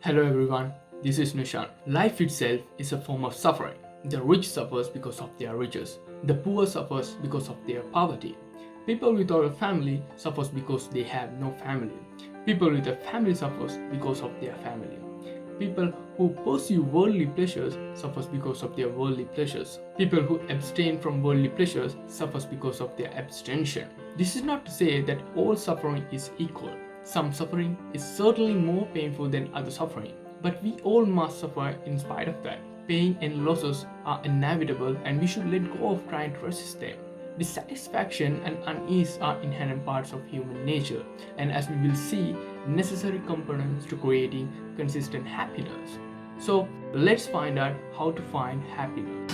Hello everyone, this is Nishant. Life itself is a form of suffering. The rich suffers because of their riches. The poor suffers because of their poverty. People without a family suffers because they have no family. People with a family suffers because of their family. People who pursue worldly pleasures suffers because of their worldly pleasures. People who abstain from worldly pleasures suffers because of their abstention. This is not to say that all suffering is equal. Some suffering is certainly more painful than other suffering, but we all must suffer in spite of that. Pain and losses are inevitable and we should let go of trying to resist them. Dissatisfaction and unease are inherent parts of human nature, and as we will see, necessary components to creating consistent happiness. So, let's find out how to find happiness.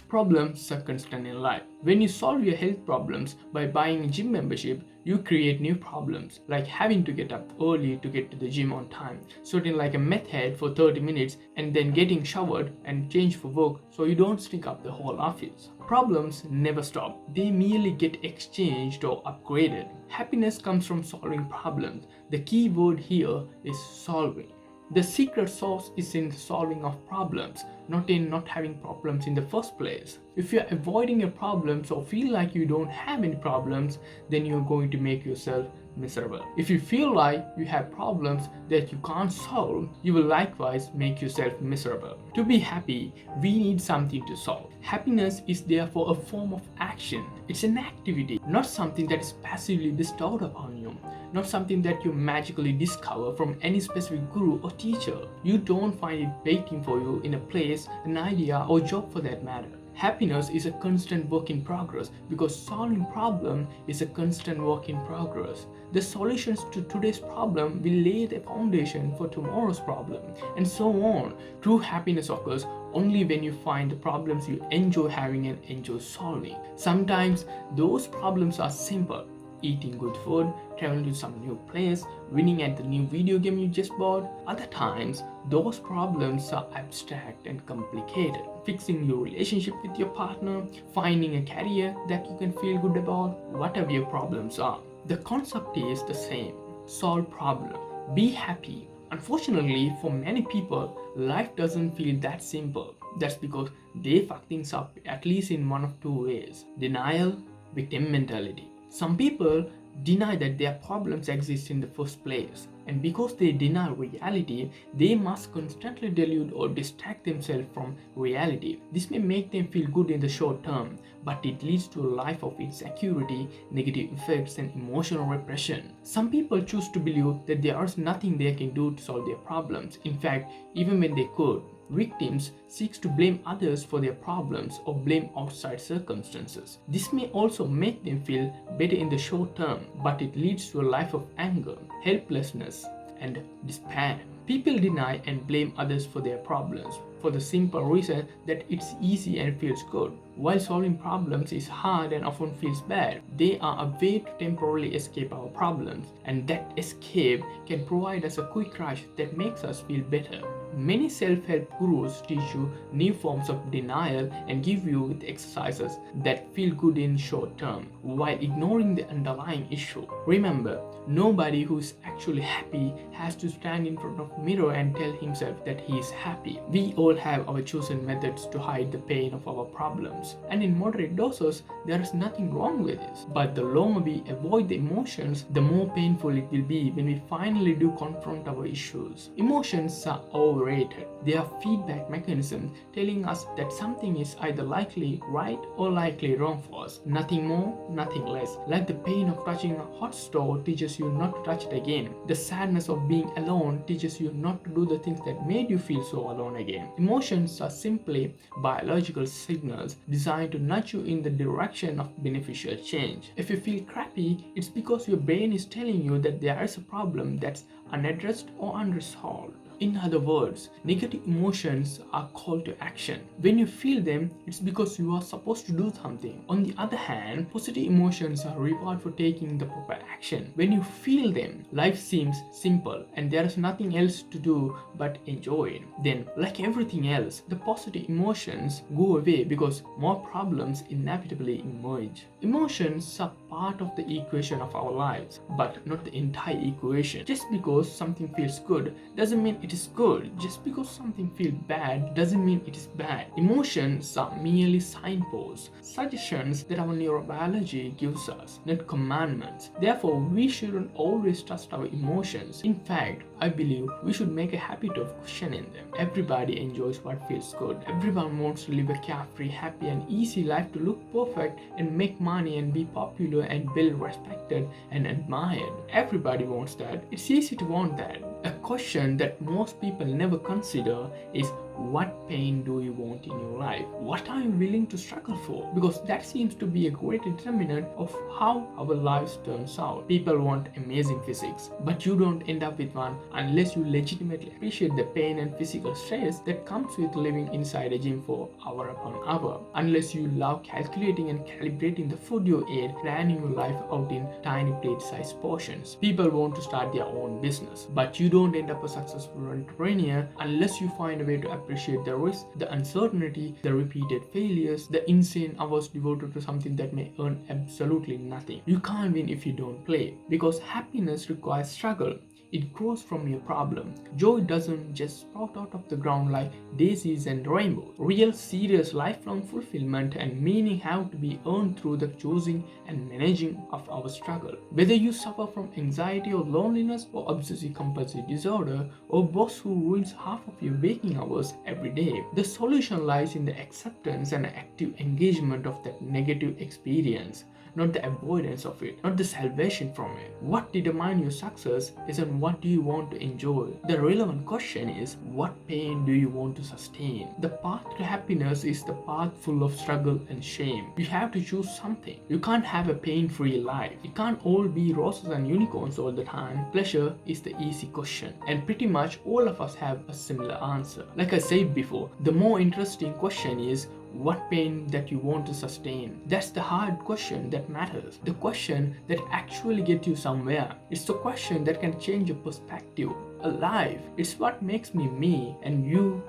Problems are constant in life. When you solve your health problems by buying a gym membership, you create new problems, like having to get up early to get to the gym on time, sweating like a meth head for 30 minutes, and then getting showered and changed for work so you don't stink up the whole office. Problems never stop, they merely get exchanged or upgraded. Happiness comes from solving problems. The key word here is solving. The secret sauce is in the solving of problems, not in not having problems in the first place. If you're avoiding your problems or feel like you don't have any problems, then you're going to make yourself miserable. If you feel like you have problems that you can't solve, you will likewise make yourself miserable. To be happy, we need something to solve. Happiness is therefore a form of action. It's an activity, not something that is passively bestowed upon you, not something that you magically discover from any specific guru or teacher. You don't find it waiting for you in a place, an idea, or job for that matter. Happiness is a constant work in progress because solving problem is a constant work in progress. The solutions to today's problem will lay the foundation for tomorrow's problem, and so on. True happiness occurs only when you find the problems you enjoy having and enjoy solving. Sometimes those problems are simple: eating good food, traveling to some new place, winning at the new video game you just bought. Other times, those problems are abstract and complicated. Fixing your relationship with your partner, finding a career that you can feel good about, whatever your problems are. The concept is the same. Solve problem. Be happy. Unfortunately, for many people, life doesn't feel that simple. That's because they fuck things up at least in one of two ways: denial, victim mentality. Some people deny that their problems exist in the first place, and because they deny reality, they must constantly delude or distract themselves from reality. This may make them feel good in the short term, but it leads to a life of insecurity, negative effects, and emotional repression. Some people choose to believe that there is nothing they can do to solve their problems. In fact, even when they could, victims seek to blame others for their problems or blame outside circumstances. This may also make them feel better in the short term, but it leads to a life of anger, helplessness, and despair. People deny and blame others for their problems for the simple reason that it's easy and feels good. While solving problems is hard and often feels bad, they are a way to temporarily escape our problems, and that escape can provide us a quick rush that makes us feel better. Many self-help gurus teach you new forms of denial and give you with exercises that feel good in short term while ignoring the underlying issue. Remember, nobody who is actually happy has to stand in front of a mirror and tell himself that he is happy. We all have our chosen methods to hide the pain of our problems, and in moderate doses, there is nothing wrong with this. But the longer we avoid the emotions, the more painful it will be when we finally do confront our issues. Emotions are overrated. They are feedback mechanisms telling us that something is either likely right or likely wrong for us. Nothing more, nothing less. Like the pain of touching a hot stove teaches you not to touch it again. The sadness of being alone teaches you not to do the things that made you feel so alone again. Emotions are simply biological signals designed to nudge you in the direction of beneficial change. If you feel crappy, it's because your brain is telling you that there is a problem that's unaddressed or unresolved. In other words, negative emotions are call to action. When you feel them, it's because you are supposed to do something. On the other hand, positive emotions are reward for taking the proper action. When you feel them, life seems simple and there is nothing else to do but enjoy it. Then, like everything else, the positive emotions go away because more problems inevitably emerge. Emotions are part of the equation of our lives, but not the entire equation. Just because something feels good doesn't mean it is good. Just because something feels bad doesn't mean it is bad. Emotions are merely signposts, suggestions that our neurobiology gives us, not commandments. Therefore, we shouldn't always trust our emotions. In fact, I believe we should make a habit of questioning them. Everybody enjoys what feels good. Everyone wants to live a carefree, happy, and easy life, to look perfect and make money and be popular and well respected and admired. Everybody wants that. It's easy to want that. A question that most people never consider is, what pain do you want in your life? What are you willing to struggle for? Because that seems to be a great determinant of how our lives turns out. People want amazing physics, but you don't end up with one unless you legitimately appreciate the pain and physical stress that comes with living inside a gym for hour upon hour. Unless you love calculating and calibrating the food you eat, planning your life out in tiny plate-sized portions. People want to start their own business, but you don't end up a successful entrepreneur unless you find a way to appreciate the risk, the uncertainty, the repeated failures, the insane hours devoted to something that may earn absolutely nothing. You can't win if you don't play, because happiness requires struggle. It grows from your problem. Joy doesn't just sprout out of the ground like daisies and rainbows. Real, serious, lifelong fulfillment and meaning have to be earned through the choosing and managing of our struggle. Whether you suffer from anxiety or loneliness or obsessive compulsive disorder or boss who ruins half of your waking hours every day, the solution lies in the acceptance and active engagement of that negative experience, not the avoidance of it, not the salvation from it. What determines your success isn't what do you want to enjoy. The relevant question is, what pain do you want to sustain? The path to happiness is the path full of struggle and shame. You have to choose something. You can't have a pain-free life. It can't all be roses and unicorns all the time. Pleasure is the easy question, and pretty much all of us have a similar answer. Like I said before, the more interesting question is, what pain that you want to sustain? That's the hard question that matters. The question that actually gets you somewhere. It's the question that can change your perspective. Alive. It's what makes me, and you.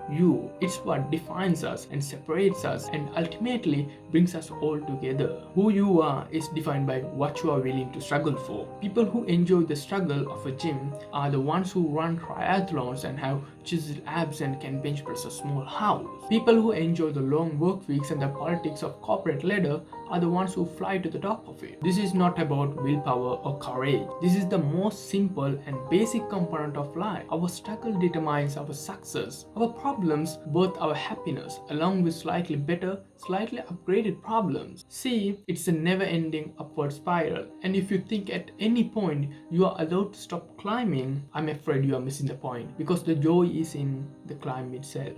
It's what defines us and separates us and ultimately brings us all together. Who you are is defined by what you are willing to struggle for. People who enjoy the struggle of a gym are the ones who run triathlons and have chiseled abs and can bench press a small house. People who enjoy the long work weeks and the politics of corporate ladder are the ones who fly to the top of it. This is not about willpower or courage. This is the most simple and basic component of life. Our struggle determines our success. Our problems birth our happiness, along with slightly better, slightly upgraded problems. See, it's a never-ending upward spiral, and if you think at any point you are allowed to stop climbing, I'm afraid you are missing the point, because the joy is in the climb itself.